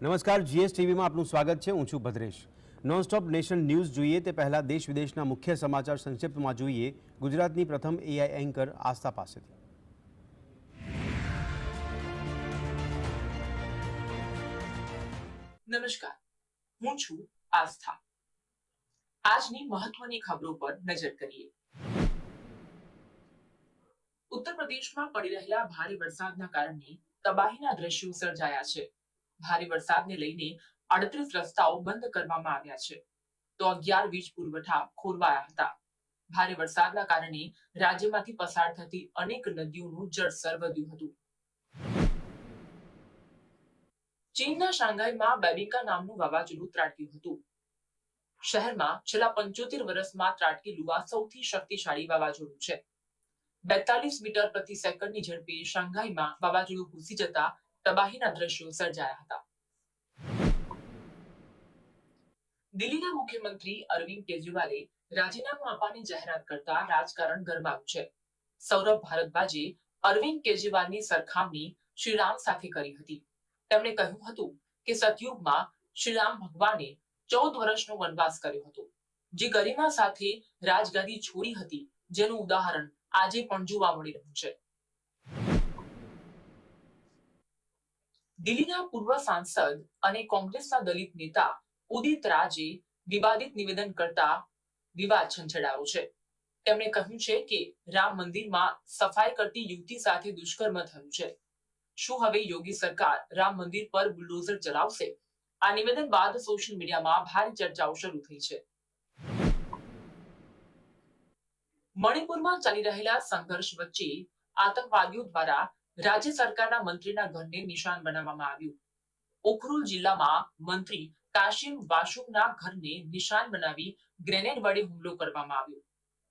નમસ્કાર, જીએસટીવીમાં આપનું સ્વાગત છે. હું છું ભદ્રેશ. નોનસ્ટોપ નેશન ન્યૂઝ જોઈએ તે પહેલા દેશ વિદેશના મુખ્ય સમાચાર સંક્ષિપ્તમાં જોઈએ ગુજરાતની પ્રથમ એઆઈ એન્કર આસ્થા પાસેથી. નમસ્કાર, હું છું આસ્થા. આજની મહત્વની ખબરો પર નજર કરીએ. ઉત્તર પ્રદેશમાં પડી રહેલા ભારે વરસાદના કારણે તબાહીના દ્રશ્યો સર્જાયા છે. ભારે વરસાદને લઈને 38 રસ્તાઓ બંધ કરવામાં આવ્યા છે, તો 11 વીજ પુરવઠા ખોરવાયા હતા. ભારે વરસાદના કારણે રાજ્યમાંથી પસાર થતી અનેક નદીઓનું જળસ્તર વધ્યું હતું. ચીનના શાંઘાઈમાં બેબિકા નામનું વાવાઝોડું ત્રાટક્યું હતું. શહેરમાં છેલ્લા 75 વર્ષમાં ત્રાટકેલું આ સૌથી શક્તિશાળી વાવાઝોડું છે. 42 મીટર પ્રતિ સેકન્ડની ઝડપે શાંઘાઈમાં વાવાઝોડું ઘૂસી જતા તબાહીના દ્રશ્યો સર્જાયા હતા. દિલ્હીના મુખ્યમંત્રી અરવિંદ કેજરીવાલે રાજીનામું આપવાની જાહેરાત કરતા રાજકારણ ગરમાયું છે. સૌરભ ભારદ્વાજે અરવિંદ કેજરીવાલની સરખામણી શ્રીરામ સાથે કરી હતી. તેમણે કહ્યું હતું કે સતયુગમાં શ્રીરામ ભગવાને 14 વર્ષનો વનવાસ કર્યો હતો, જે ગરિમા સાથે રાજગાદી છોડી હતી, જેનું ઉદાહરણ આજે પણ જોવા મળી રહ્યું છે. દિલ્હીના પૂર્વ સાંસદ અને કોંગ્રેસના દલિત નેતા ઉદિત રાજે વિવાદિત નિવેદન કરતા વિવાદ છંછેડાયો છે. તેમણે કહ્યું છે કે રામ મંદિરમાં સફાઈ કરતી યુવતી સાથે દુષ્કર્મ થયું છે. શું હવે યોગી સરકાર રામ મંદિર પર બુલડોઝર ચલાવશે? આ નિવેદન બાદ સોશિયલ મીડિયામાં ભારે ચર્ચાઓ શરૂ થઈ છે. મણિપુરમાં ચાલી રહેલા સંઘર્ષ વચ્ચે આતંકવાદીઓ દ્વારા રાજ્ય સરકારના મંત્રીના ઘરને નિશાન બનાવવામાં આવ્યું. ઉખરુલ જિલ્લામાં મંત્રી કાશિમ વાશુકના ઘરને નિશાન બનાવી ગ્રેનેડ વડે હુમલો કરવામાં આવ્યો.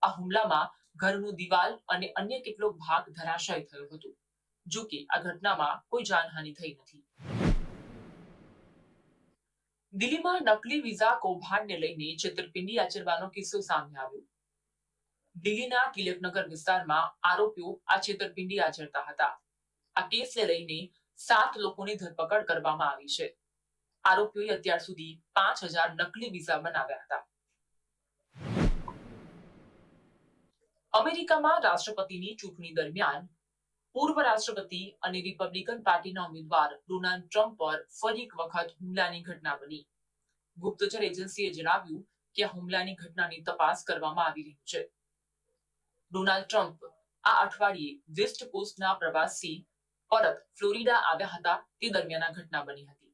આ હુમલામાં ઘરનું દિવાલ અને અન્ય કેટલોક ભાગ ધરાશાયી થયો હતો. જો કે આ ઘટનામાં કોઈ જાનહાનિ થઈ નથી. દિલ્હીમાં નકલી વિઝા કૌભાંડને લઈને છેતરપિંડી આચરવાનો કિસ્સો સામે આવ્યો. દિલ્હીના તિલકનગર વિસ્તારમાં આરોપીઓ આ છેતરપિંડી આચરતા હતા. આ કેસને લઈને 7 લોકોની ધરપકડ કરવામાં આવી છે. આરોપીઓએ અત્યાર સુધી 5000 નકલી વિઝા બનાવ્યા હતા. અમેરિકામાં રાષ્ટ્રપતિની ચૂંટણી દરમિયાન પૂર્વ રાષ્ટ્રપતિ અને રિપબ્લિકન પાર્ટીના ઉમેદવાર ડોનાલ્ડ ટ્રમ્પ પર ફરી એક વખત હુમલાની ઘટના બની. ગુપ્તચર એજન્સીએ જણાવ્યું કે આ હુમલાની ઘટનાની તપાસ કરવામાં આવી રહી છે. ડોનાલ્ડ ટ્રમ્પ આ અઠવાડિયે વેસ્ટ કોસ્ટના પ્રવાસી પરત ફ્લોરિડા આવ્યા હતા, તે દરમિયાન આ ઘટના બની હતી.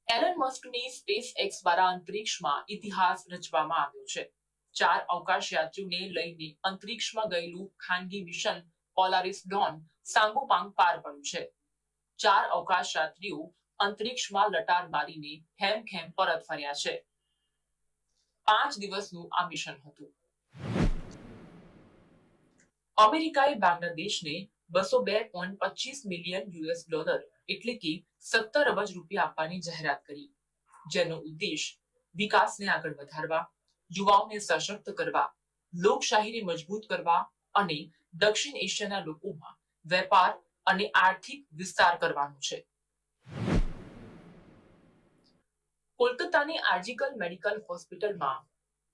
એલન મસ્કની સ્પેસએક્સ દ્વારા અંતરિક્ષમાં ઇતિહાસ રચવામાં આવ્યો છે. 4 અવકાશયાત્રીઓને લઈને અંતરિક્ષમાં ગયેલું ખાનગી મિશન પોલારિસ ડોન સાંગોપાંગ પાર પડ્યું છે. 4 અવકાશયાત્રીઓ અંતરિક્ષમાં લટાર મારીને હેમખેમ પરત ફર્યા છે. 5 દિવસનું આ મિશન હતું. અમેરિકાએ બાંગ્લાદેશને $202.25 મિલિયન એટલે કે 17 અબજ રૂપિયા આપવાની જાહેરાત કરી, જેનો ઉદ્દેશ વિકાસને આગળ વધારવા, યુવાઓને સશક્ત કરવા, લોકશાહીને મજબૂત કરવા અને દક્ષિણ એશિયાના લોકોમાં વેપાર અને આર્થિક વિસ્તાર કરવાનો છે. કોલકાતાની આરજીકર મેડિકલ હોસ્પિટલમાં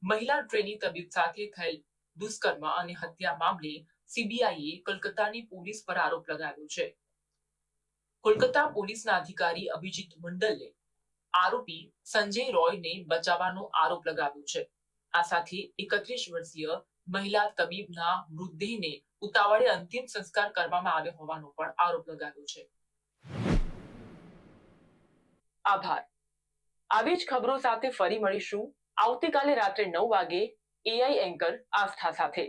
મહિલા ટ્રેની તબીબ સાથે થયેલ દુષ્કર્મ અને હત્યા મામલે સીબીઆઈએ કોલકાતાની પોલીસ પર આરોપ લગાવ્યો છે. કોલકાતા પોલીસના અધિકારી અભિજીત મંડલે આરોપી સંજય રોયને બચાવવાનો આરોપ લગાવ્યો છે. આ સાથે 31 વર્ષીય મહિલા તબીબના મૃતદેહને ઉતાવળે અંતિમ સંસ્કાર કરવામાં આવ્યો હોવાનો પણ આરોપ લગાવ્યો છે. આભાર. આવી જ ખબરો સાથે ફરી મળીશું આવતીકાલે રાત્રે 9 વાગે એઆઈ એન્કર આસ્થા સાથે.